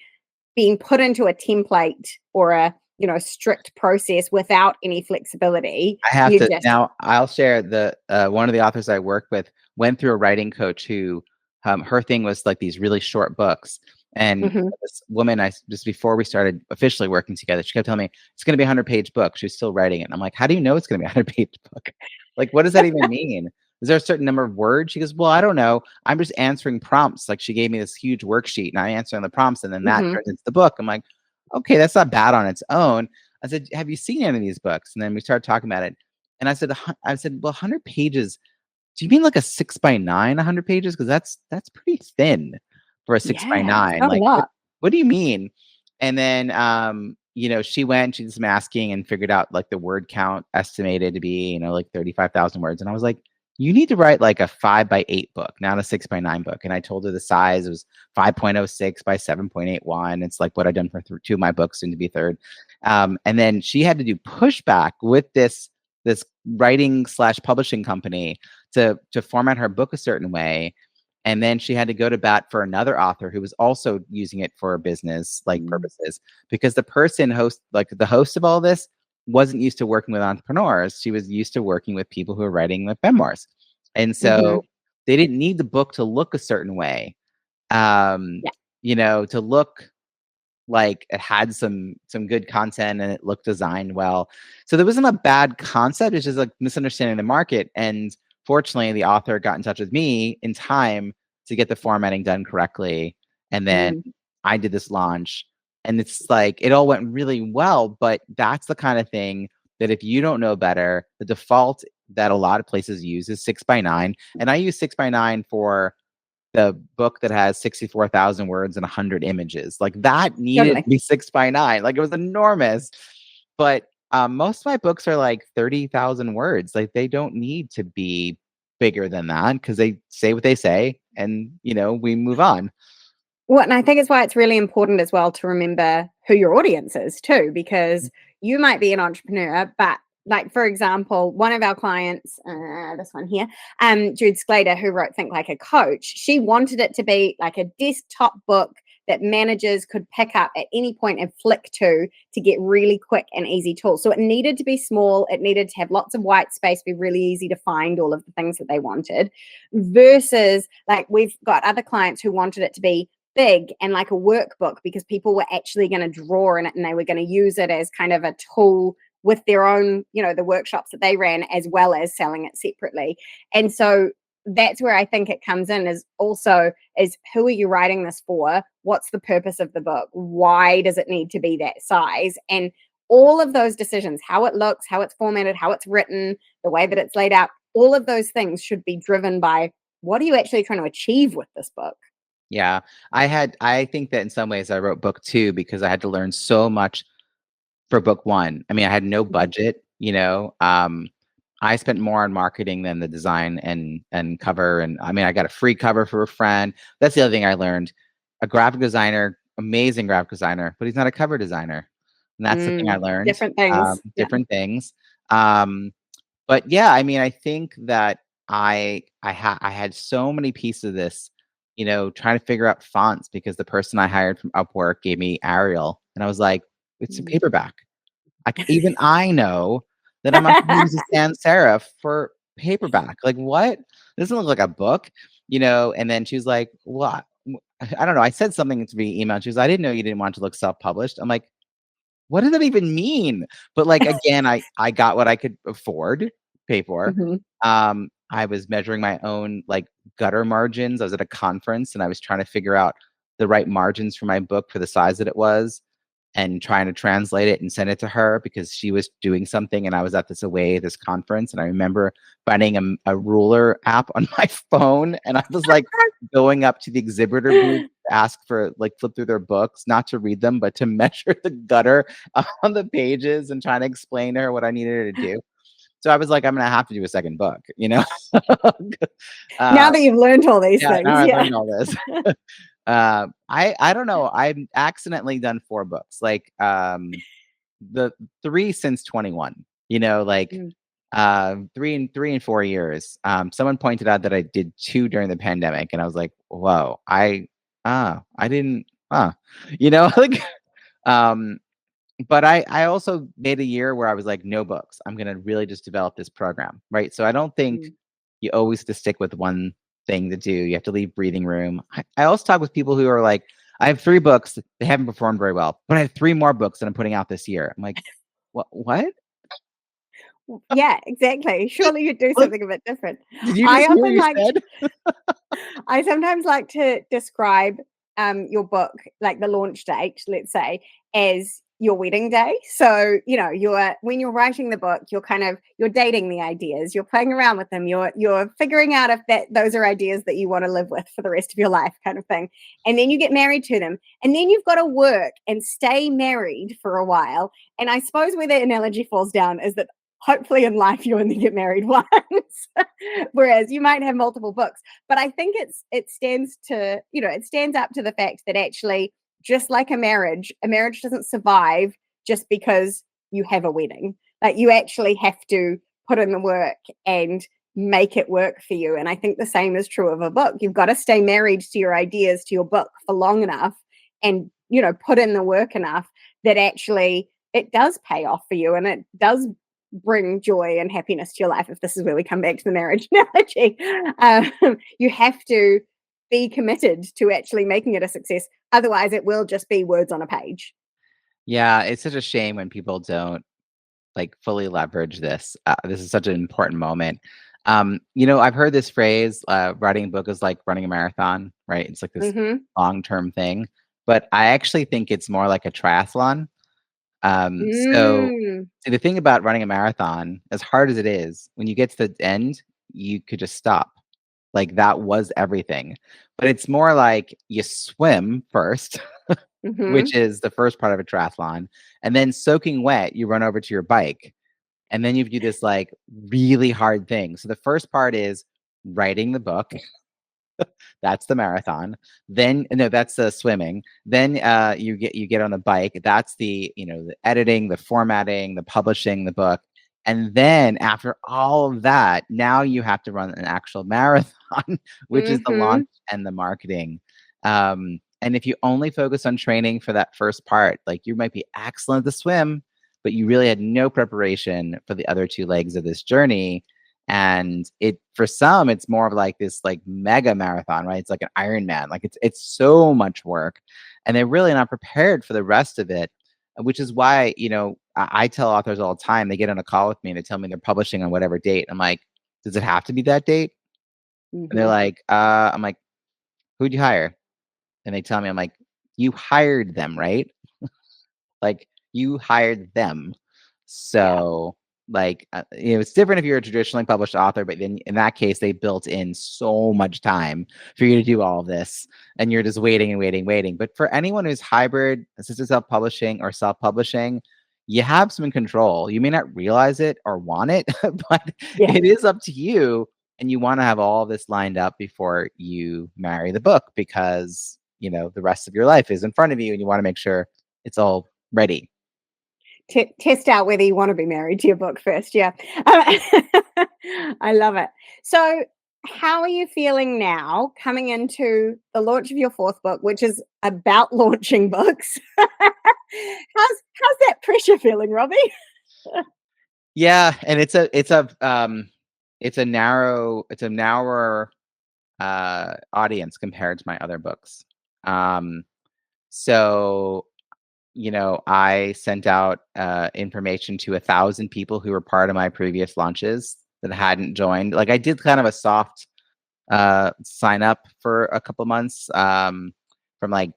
being put into a template or a strict process without any flexibility. I have to now. I'll share the one of the authors I work with went through a writing coach who her thing was like these really short books. And this woman, just before we started officially working together, she kept telling me it's going to be a 100-page book. She's still writing it. And I'm like, how do you know it's going to be a 100-page book? Like, what does that even mean? Is there a certain number of words? She goes, well, I don't know. I'm just answering prompts. Like she gave me this huge worksheet and I answer the prompts and then that turns into the book. I'm like, okay, that's not bad on its own. I said, have you seen any of these books? And then we started talking about it. And I said, well, 100 pages. Do you mean like a 6x9, 100 pages? Because that's pretty thin for a 6x9. Like, what do you mean? And then, she went, she did some asking and figured out like the word count estimated to be, like 35,000 words. And I was like, you need to write like a 5x8 book, not a 6x9 book. And I told her the size was 5.06 by 7.81. It's like what I've done for two of my books, soon to be third. And then she had to do pushback with this writing/publishing company to format her book a certain way. And then she had to go to bat for another author who was also using it for business purposes, because the host of all this wasn't used to working with entrepreneurs. She was used to working with people who are writing like memoirs. And so they didn't need the book to look a certain way, to look like it had some good content and it looked designed well. So there wasn't a bad concept. It's just like misunderstanding the market. And fortunately, the author got in touch with me in time to get the formatting done correctly. And then I did this launch. And it's like, it all went really well, but that's the kind of thing that if you don't know better, the default that a lot of places use is 6x9. And I use 6x9 for the book that has 64,000 words and 100 images. Like that needed to be 6x9. Like it was enormous. But most of my books are like 30,000 words. Like they don't need to be bigger than that because they say what they say and, we move on. Well, and I think it's why it's really important as well to remember who your audience is too, because you might be an entrepreneur, but like, for example, one of our clients, this one here, Jude Sclater, who wrote Think Like a Coach, she wanted it to be like a desktop book that managers could pick up at any point and flick to get really quick and easy tools. So it needed to be small. It needed to have lots of white space, be really easy to find all of the things that they wanted, versus like we've got other clients who wanted it to be big and like a workbook because people were actually going to draw in it and they were going to use it as kind of a tool with their own, the workshops that they ran, as well as selling it separately. And so that's where I think it comes in, is also is who are you writing this for? What's the purpose of the book? Why does it need to be that size? And all of those decisions, how it looks, how it's formatted, how it's written, the way that it's laid out, all of those things should be driven by what are you actually trying to achieve with this book? Yeah. I think that in some ways I wrote book 2 because I had to learn so much for book 1. I mean, I had no Mhm. budget, I spent more on marketing than the design and cover, and I mean, I got a free cover for a friend. That's the other thing I learned. A graphic designer, amazing graphic designer, but he's not a cover designer. And that's the thing I learned. Different things. Yeah. Different things. Um, but yeah, I mean, I think that I had so many pieces of this, trying to figure out fonts because the person I hired from Upwork gave me Arial, and I was like, it's a Mm. paperback. Even I know that I'm not going to use a sans serif for paperback. Like, what? This doesn't look like a book, And then she was like, "What? I don't know." I said something to me email. She was, "I didn't know you didn't want to look self-published." I'm like, what does that even mean? But, like, again, I got what I could afford, pay for. Mhm. I was measuring my own, like, gutter margins. I was at a conference, and I was trying to figure out the right margins for my book for the size that it was, and trying to translate it and send it to her because she was doing something, and I was at this conference, and I remember finding a ruler app on my phone, and I was, like, going up to the exhibitor booth to ask for, like, flip through their books, not to read them, but to measure the gutter on the pages and trying to explain to her what I needed her to do. So I was like, "I'm gonna have to do a second book," you know? Now Uh, that you've learned all these yeah, now things, I've yeah. learned all this. I don't know. I've accidentally done 4 books, like, the 3 since 21, like, Mm. 3 and 4 years. Someone pointed out that I did 2 during the pandemic, and I was like, "Whoa, I didn't, like, um, but I also made a year where I was like, "No books. I'm gonna really just develop this program," right? So I don't think Mm. you always have to stick with one thing to do. You have to leave breathing room. I also talk with people who are like, "I have 3 books. They haven't performed very well, but I have 3 more books that I'm putting out this year." I'm like, What? Yeah, exactly. Surely you'd do What? something a bit different. Did you I just hear what often you like said?" I sometimes like to describe your book, like the launch date, let's say, as your wedding day. So, you're when you're writing the book, you're dating the ideas, you're playing around with them, you're figuring out if those are ideas that you want to live with for the rest of your life, kind of thing. And then you get married to them. And then you've got to work and stay married for a while. And I suppose where the analogy falls down is that hopefully in life you only get married once. Whereas you might have multiple books, but I think it stands to, it stands up to the fact that actually, just like a marriage doesn't survive just because you have a wedding. Like, you actually have to put in the work and make it work for you. And I think the same is true of a book. You've got to stay married to your ideas, to your book for long enough, and put in the work enough that actually it does pay off for you, and it does bring joy and happiness to your life. If this is where we come back to the marriage analogy, you have to be committed to actually making it a success. Otherwise, it will just be words on a page. Yeah, it's such a shame when people don't, like, fully leverage this. This is such an important moment. I've heard this phrase, writing a book is like running a marathon, right? It's like this Mm-hmm. long-term thing, but I actually think it's more like a triathlon. So Mm. see, the thing about running a marathon, as hard as it is, when you get to the end, you could just stop. Like, that was everything. But it's more like you swim first, Mm-hmm. which is the first part of a triathlon, and then soaking wet, you run over to your bike, and then you do this, like, really hard thing. So the first part is writing the book. That's the marathon. Then no, that's the swimming. Then you get on the bike. That's the editing, the formatting, the publishing the book. And then after all of that, now you have to run an actual marathon, which is the Mm-hmm. launch and the marketing. And if you only focus on training for that first part, like, you might be excellent at the swim, but you really had no preparation for the other 2 legs of this journey. And it for some, it's more of like this, like, mega marathon, right? It's like an Ironman. Like, it's so much work, and they're really not prepared for the rest of it, which is why, I tell authors all the time, they get on a call with me and they tell me they're publishing on whatever date. I'm like, does it have to be that date? And they're Mm-hmm. like, I'm like, who'd you hire? And they tell me, I'm like, you hired them, right? Like, you hired them. Yeah. So, like, it's different if you're a traditionally published author, but then in that case, they built in so much time for you to do all of this, and you're just waiting and waiting, waiting. But for anyone who's hybrid, assisted self-publishing or self-publishing, you have some control. You may not realize it or want it, but Yeah. it is up to you. And you want to have all this lined up before you marry the book, because the rest of your life is in front of you, and you want to make sure it's all ready. Test out whether you want to be married to your book first. Yeah. I love it. So, how are you feeling now coming into the launch of your fourth book, which is about launching books? How's that pressure feeling, Robbie? Yeah, and it's a narrower audience compared to my other books. So I sent out information to 1,000 people who were part of my previous launches that hadn't joined. Like, I did kind of a soft sign up for a couple months, from like,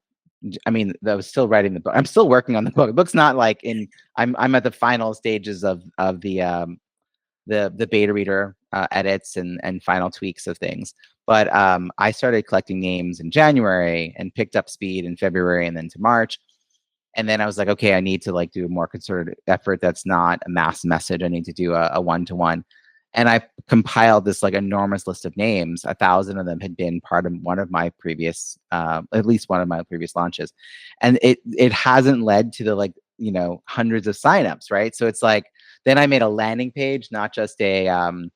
I mean, I was still writing the book. I'm still working on the book. The book's not like I'm at the final stages of the beta reader edits and final tweaks of things. But I started collecting names in January and picked up speed in February and then to March. And then I was like, okay, I need to like do a more concerted effort that's not a mass message. I need to do a one-to-one. And I compiled this like enormous list of names. 1,000 of them had been part of one of my previous, at least one of my previous launches. And it hasn't led to the like, hundreds of signups, right? So it's like, then I made a landing page, not just a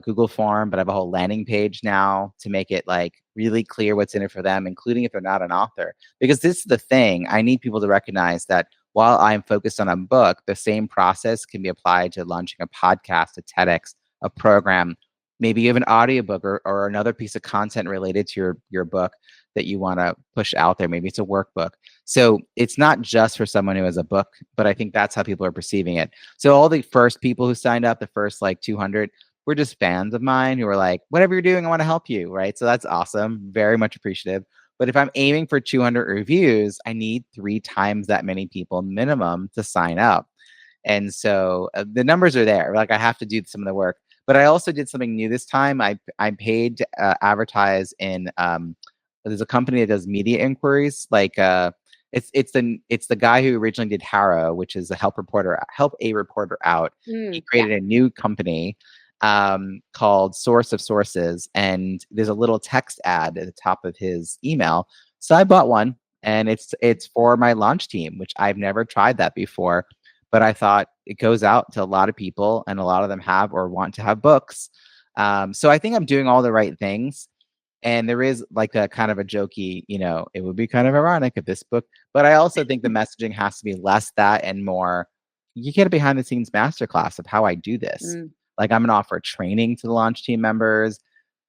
Google form, but I have a whole landing page now to make it like really clear what's in it for them, including if they're not an author. Because this is the thing, I need people to recognize that while I'm focused on a book, the same process can be applied to launching a podcast, a TEDx, a program. Maybe you have an audiobook or another piece of content related to your book that you want to push out there. Maybe it's a workbook. So it's not just for someone who has a book, but I think that's how people are perceiving it. So all the first people who signed up, the first like 200, were just fans of mine who were like, whatever you're doing, I want to help you. Right. So that's awesome. Very much appreciative. But if I'm aiming for 200 reviews, I need 3 times that many people minimum to sign up. And so the numbers are there. Like, I have to do some of the work. But I also did something new this time. I paid to advertise in there's a company that does media inquiries. Like it's the guy who originally did Harrow, which is a help a reporter out. He created a new company called Source of Sources, and there's a little text ad at the top of his email. So I bought one, and it's for my launch team, which I've never tried that before. But I thought it goes out to a lot of people, and a lot of them have or want to have books. So I think I'm doing all the right things. And there is like a kind of a jokey, it would be kind of ironic if this book, but I also think the messaging has to be less that and more, you get a behind the scenes masterclass of how I do this. Like, I'm going to offer training to the launch team members,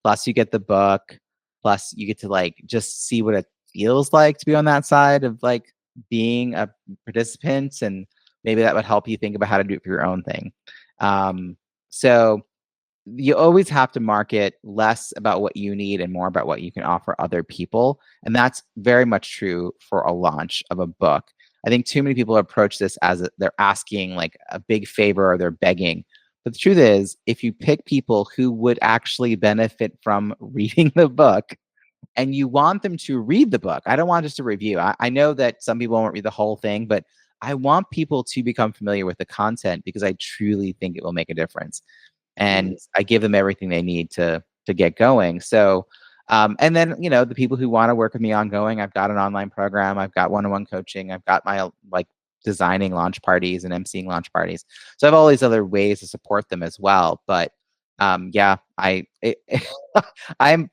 plus you get the book, plus you get to like just see what it feels like to be on that side of like being a participant. And maybe that would help you think about how to do it for your own thing. So you always have to market less about what you need and more about what you can offer other people. And that's very much true for a launch of a book. I think too many people approach this as they're asking like a big favor or they're begging. But the truth is, if you pick people who would actually benefit from reading the book and you want them to read the book, I don't want just a review. I know that some people won't read the whole thing, but I want people to become familiar with the content because I truly think it will make a difference. And I give them everything they need to get going. So, and then the people who want to work with me ongoing, I've got an online program, I've got one-on-one coaching, I've got my like designing launch parties and emceeing launch parties. So I have all these other ways to support them as well. But yeah, I'm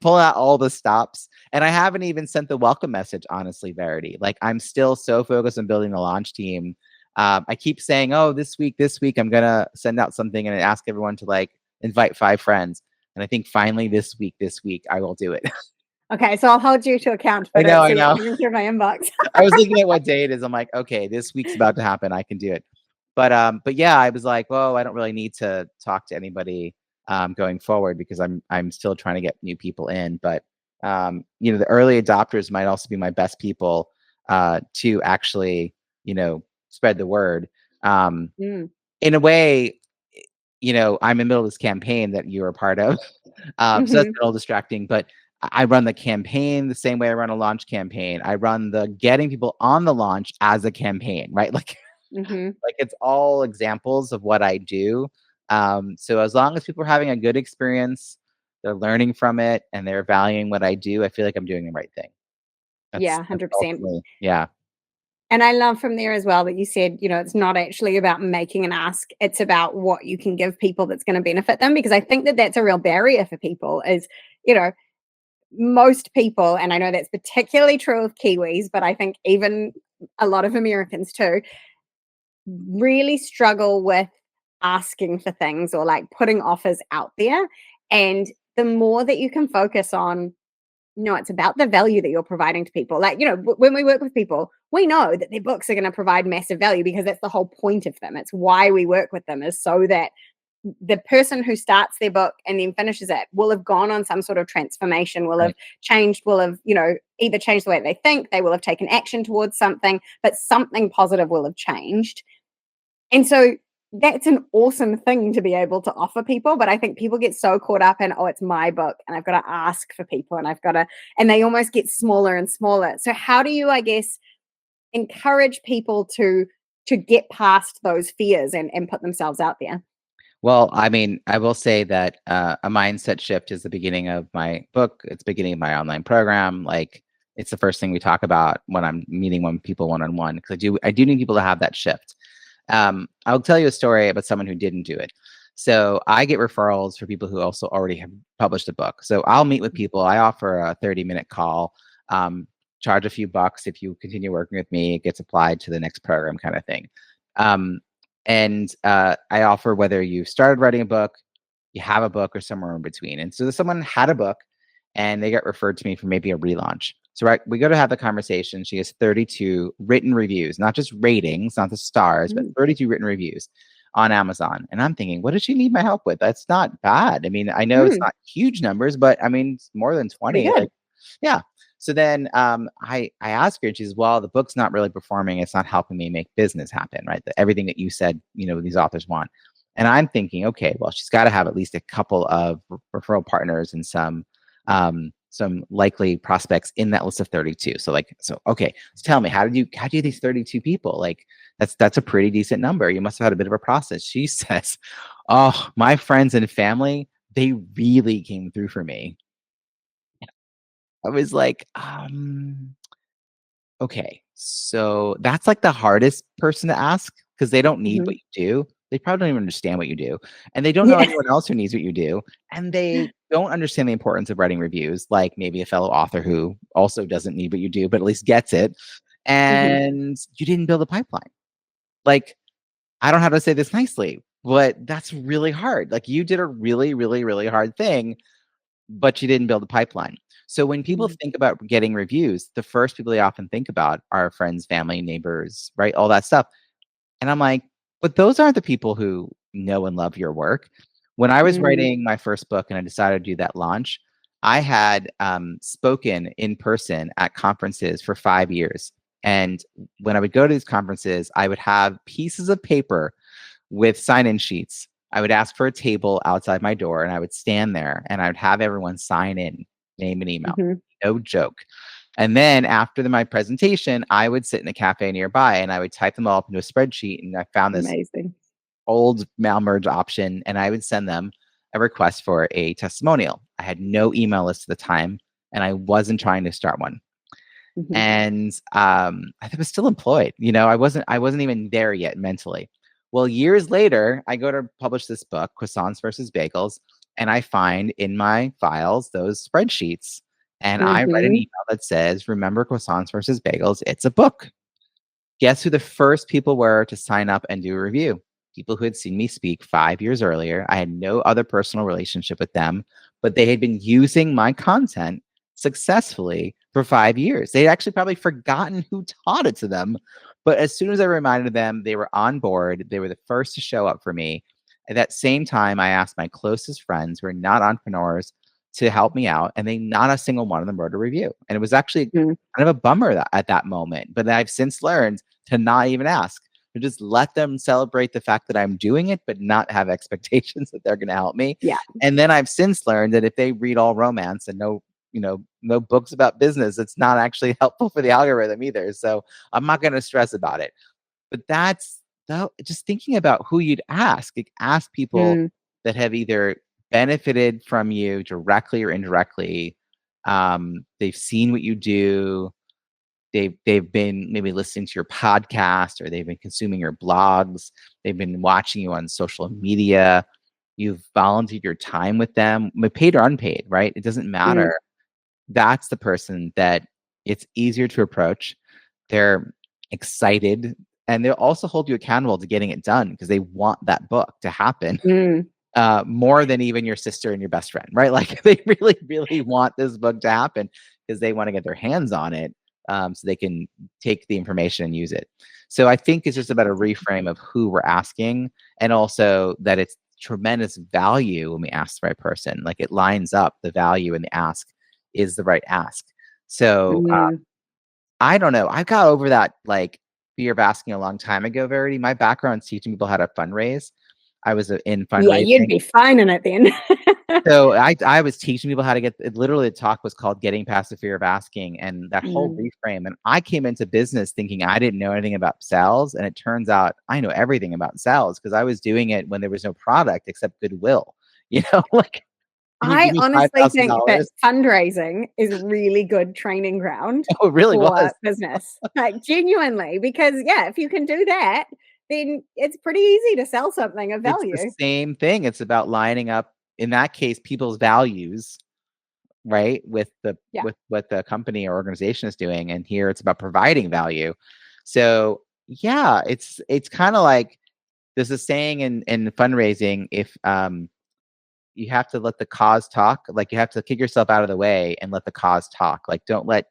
pulling out all the stops, and I haven't even sent the welcome message. Honestly, Verity, like I'm still so focused on building the launch team. I keep saying, oh, this week, I'm going to send out something and ask everyone to like invite 5 friends. And I think finally this week, I will do it. Okay, so I'll hold you to account for I know. coming through my inbox. I was looking at what day it is. I'm like, okay, this week's about to happen. I can do it. But yeah, I was like, whoa, I don't really need to talk to anybody going forward, because I'm still trying to get new people in. But the early adopters might also be my best people to actually spread the word. Mm. In a way, I'm in the middle of this campaign that you're a part of. So that's a little distracting, but I run the campaign the same way I run a launch campaign. I run the getting people on the launch as a campaign, right? Like, like it's all examples of what I do. So as long as people are having a good experience, they're learning from it, and they're valuing what I do, I feel like I'm doing the right thing. Yeah, That's 100%. ultimately, yeah. And I love from there as well that you said, it's not actually about making an ask. It's about what you can give people that's going to benefit them. Because I think that that's a real barrier for people is, you know, most people, and I know that's particularly true of Kiwis, but I think even a lot of Americans too, really struggle with asking for things or like putting offers out there. And the more that you can focus on, it's about the value that you're providing to people. Like, when we work with people, we know that their books are going to provide massive value because that's the whole point of them. It's why we work with them, is so that the person who starts their book and then finishes it will have gone on some sort of transformation, will have Right. changed, will have, either changed the way they think, they will have taken action towards something, but something positive will have changed. And so that's an awesome thing to be able to offer people. But I think people get so caught up in, it's my book and I've got to ask for people and they almost get smaller and smaller. So how do you, I guess, encourage people to get past those fears and put themselves out there? Well, I mean, I will say that a mindset shift is the beginning of my book. It's the beginning of my online program. Like, it's the first thing we talk about when I'm meeting people one-on-one, because I do need people to have that shift. I'll tell you a story about someone who didn't do it. So I get referrals for people who also already have published a book. So I'll meet with people. I offer a 30-minute call, charge a few bucks. If you continue working with me, it gets applied to the next program, kind of thing. And I offer whether you started writing a book, you have a book, or somewhere in between. And so someone had a book and they got referred to me for maybe a relaunch. So we go to have the conversation. She has 32 written reviews, not just ratings, not the stars, but 32 written reviews on Amazon. And I'm thinking, what does she need my help with? That's not bad. I mean, I know it's not huge numbers, but I mean, it's more than 20. Like, yeah. So then I asked her, and she says, well, the book's not really performing. It's not helping me make business happen, right? Everything that you said, these authors want. And I'm thinking, okay, well, she's got to have at least a couple of referral partners and some likely prospects in that list of 32. So okay, so tell me, how do you these 32 people? Like, that's a pretty decent number. You must have had a bit of a process. She says, oh, my friends and family, they really came through for me. I was like, okay, so that's like the hardest person to ask, because they don't need what you do. They probably don't even understand what you do. And they don't know anyone else who needs what you do. And they don't understand the importance of writing reviews, like maybe a fellow author who also doesn't need what you do, but at least gets it. And you didn't build a pipeline. Like, I don't know how to say this nicely, but that's really hard. Like, you did a really, really, really hard thing, but you didn't build a pipeline. So when people think about getting reviews, the first people they often think about are friends, family, neighbors, right? All that stuff. And I'm like, but those aren't the people who know and love your work. When I was writing my first book and I decided to do that launch, I had spoken in person at conferences for 5 years. And when I would go to these conferences, I would have pieces of paper with sign-in sheets. I would ask for a table outside my door, and I would stand there and I would have everyone sign in, name and email. No joke. And then after my presentation, I would sit in a cafe nearby and I would type them all up into a spreadsheet. And I found this old mail merge option, and I would send them a request for a testimonial. I had no email list at the time, and I wasn't trying to start one. And I was still employed. I wasn't even there yet mentally. Well, years later, I go to publish this book, Croissants versus Bagels, and I find in my files those spreadsheets. And I write an email that says, remember Croissants versus Bagels, it's a book. Guess who the first people were to sign up and do a review? People who had seen me speak 5 years earlier. I had no other personal relationship with them, but they had been using my content successfully for 5 years. They'd actually probably forgotten who taught it to them. But as soon as I reminded them, they were on board. They were the first to show up for me. At that same time, I asked my closest friends who are not entrepreneurs to help me out, and they not a single one of them wrote a review. And it was actually Mm. kind of a bummer at that moment. But I've since learned to not even ask, to just let them celebrate the fact that I'm doing it, but not have expectations that they're going to help me. Yeah. And then I've since learned that if they read all romance and no books about business, it's not actually helpful for the algorithm either. So I'm not going to stress about it. But that's just thinking about who you'd ask. Like, ask people Mm. that have either benefited from you directly or indirectly. They've seen what you do. They've been maybe listening to your podcast, or they've been consuming your blogs. They've been watching you on social media. You've volunteered your time with them, paid or unpaid, right? It doesn't matter. Mm. That's the person that it's easier to approach. They're excited, and they'll also hold you accountable to getting it done because they want that book to happen. Mm. More than even your sister and your best friend, right? Like, they really, really want this book to happen because they want to get their hands on it, so they can take the information and use it. So I think it's just about a reframe of who we're asking, and also that it's tremendous value when we ask the right person. Like, it lines up, the value in the ask is the right ask. So Mm. I don't know. I got over that, like, fear of asking a long time ago, Verity. My background's teaching people how to fundraise. I was in Yeah, you'd fundraising. be fine in it then. So I was teaching people how to get it. Literally, the talk was called "Getting Past the Fear of Asking," and that whole Mm. reframe. And I came into business thinking I didn't know anything about sales, and it turns out I know everything about sales because I was doing it when there was no product except goodwill. Like, can you I give me five honestly thousand think that dollars? fundraising is a really good training ground Oh, it really was. for business. Like, genuinely, because yeah, if you can do that, then it's pretty easy to sell something of It's the value. same thing. It's about lining up, in that case, people's values, right, with Yeah. what the company or organization is doing, and here it's about providing value. So yeah, it's kind of like there's a saying in fundraising, if you have to let the cause talk, like, you have to kick yourself out of the way and let the cause talk. Like, don't let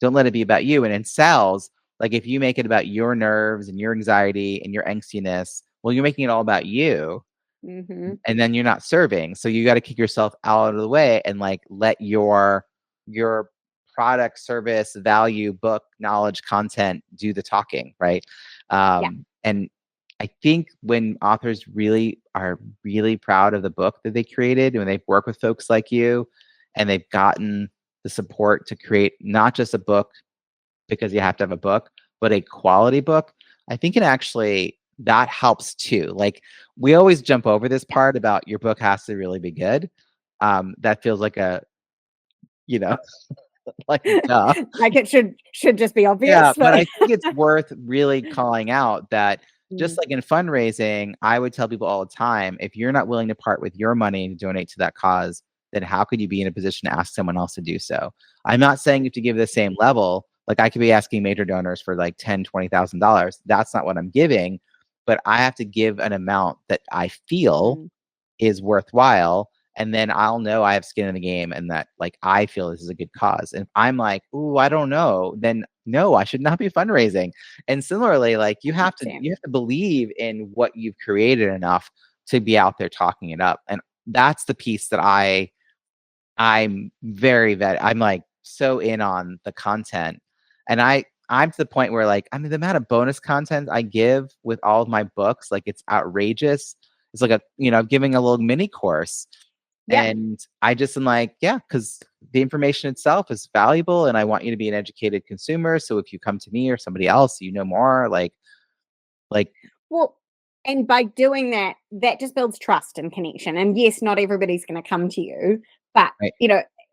it be about you. And in sales, like, if you make it about your nerves and your anxiety and your angstiness, well, you're making it all about you, Hmm. and then you're not serving. So you got to kick yourself out of the way and, like, let your product, service, value, book, knowledge, content do the talking, right? Yeah. And I think when authors really are really proud of the book that they created, when they've worked with folks like you, and they've gotten the support to create not just a book because you have to have a book, but a quality book, I think it actually that helps too. Like, we always jump over this part about your book has to really be good. That feels like you know, like, duh. Like, it should just be Yeah, obvious, but but I think it's worth really calling out that, just Mm. like in fundraising, I would tell people all the time, if you're not willing to part with your money to donate to that cause, then how could you be in a position to ask someone else to do so? I'm not saying you have to give the same level. Like, I could be asking major donors for like $10,000, $20,000. That's not what I'm giving, but I have to give an amount that I feel Mm. is worthwhile, and then I'll know I have skin in the game and that, like, I feel this is a good cause. And if I'm like, "Ooh, I don't know," then no, I should not be fundraising. And similarly, like, you have to 100%. you have to believe in what you've created enough to be out there talking it up. And that's the piece that I'm I'm, like, so in on the content. And I'm to the point where, like, I mean, the amount of bonus content I give with all of my books, like, it's outrageous. It's like I'm giving a little mini course, Yeah. and I just am like, yeah, because the information itself is valuable, and I want you to be an educated consumer. So if you come to me or somebody else, more, like, Well, and by doing that, that just builds trust and connection. And yes, not everybody's going to come to you, but right,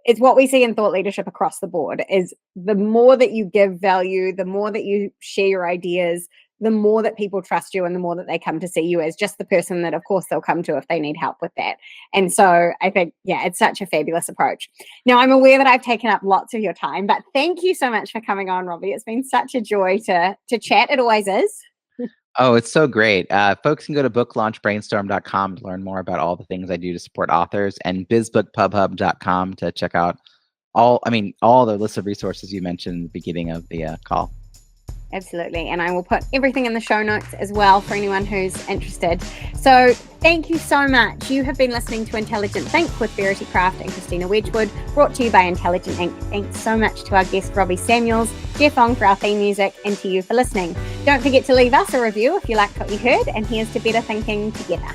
it's what we see in thought leadership across the board is the more that you give value, the more that you share your ideas, the more that people trust you and the more that they come to see you as just the person that of course they'll come to if they need help with that. And so I think, yeah, it's such a fabulous approach. Now, I'm aware that I've taken up lots of your time, but thank you so much for coming on, Robbie. It's been such a joy to chat. It always is. oh, it's so great. Folks can go to booklaunchbrainstorm.com to learn more about all the things I do to support authors, and bizbookpubhub.com to check out all the list of resources you mentioned in the beginning of the call. Absolutely. And I will put everything in the show notes as well for anyone who's interested. So thank you so much. You have been listening to Intelligent Think with Verity Craft and Christina Wedgwood, brought to you by Intelligent Inc. Thanks so much to our guest, Robbie Samuels, Jeff Ong for our theme music, and to you for listening. Don't forget to leave us a review if you liked what you heard, and here's to better thinking together.